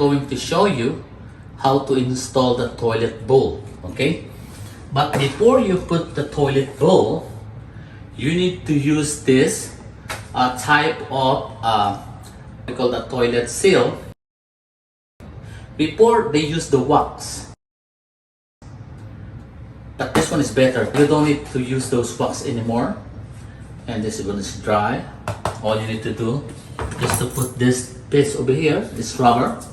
going to show you how to install the toilet bowl, okay? But before you put the toilet bowl, you need to use this type of we call the toilet seal. Before they use the wax, but this one is better. You don't need to use those wax anymore. And this is when it's dry, all you need to do is to put this piece over here, this rubber,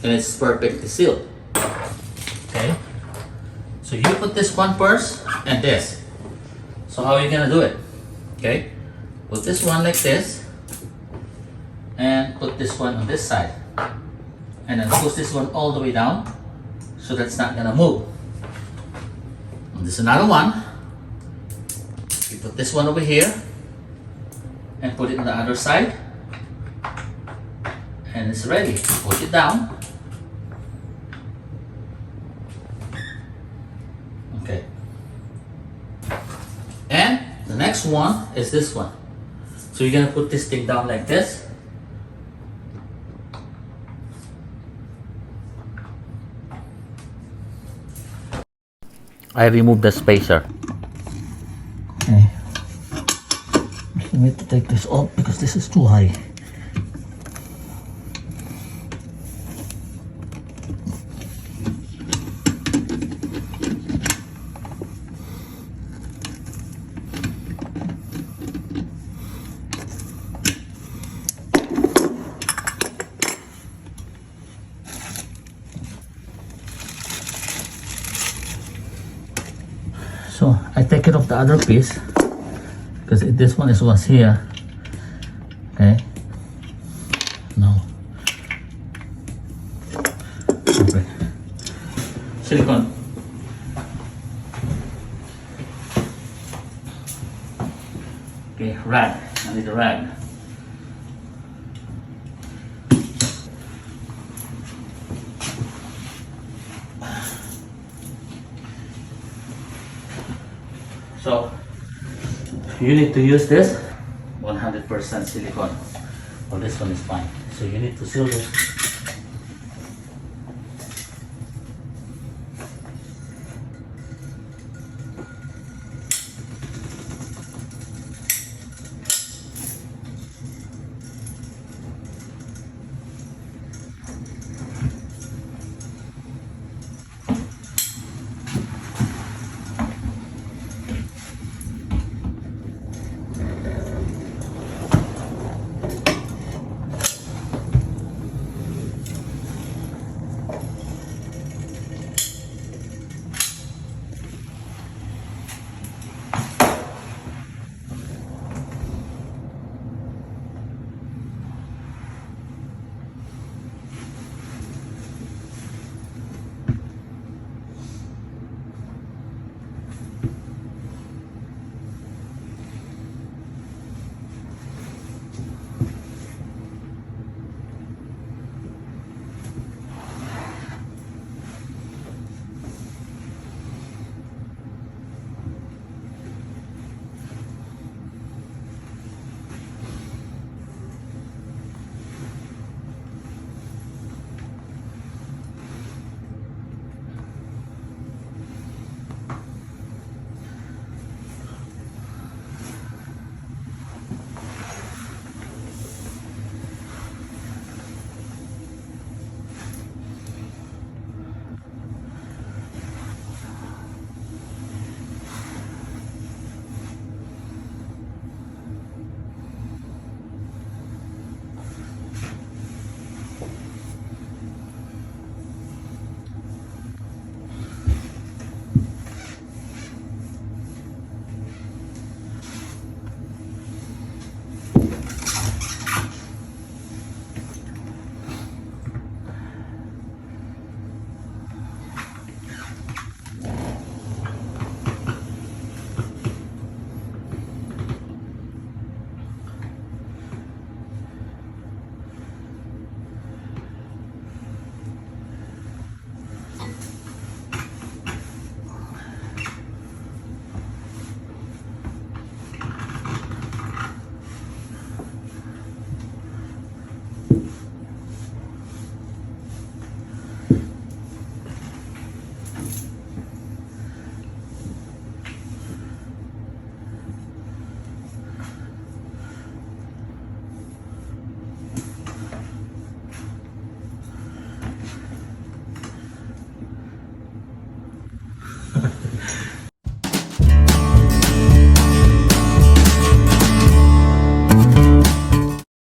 and it's perfectly sealed. Okay, so you put this one first and this. So how are you gonna do it? Okay, put this one like this and put this one on this side, and then push this one all the way down so that's not gonna move. And this is another one. You put this one over here and put it on the other side, and it's ready. Push it down. Okay. And the next one is this one. So you're gonna put this thing down like this. I removed the spacer. Okay. I need to take this off because this is too high. So I take it off the other piece because this one was here. Okay. No. Okay. Silicone. Okay, rag. I need a rag. So you need to use this 100% silicone. Well, this one is fine. So you need to seal this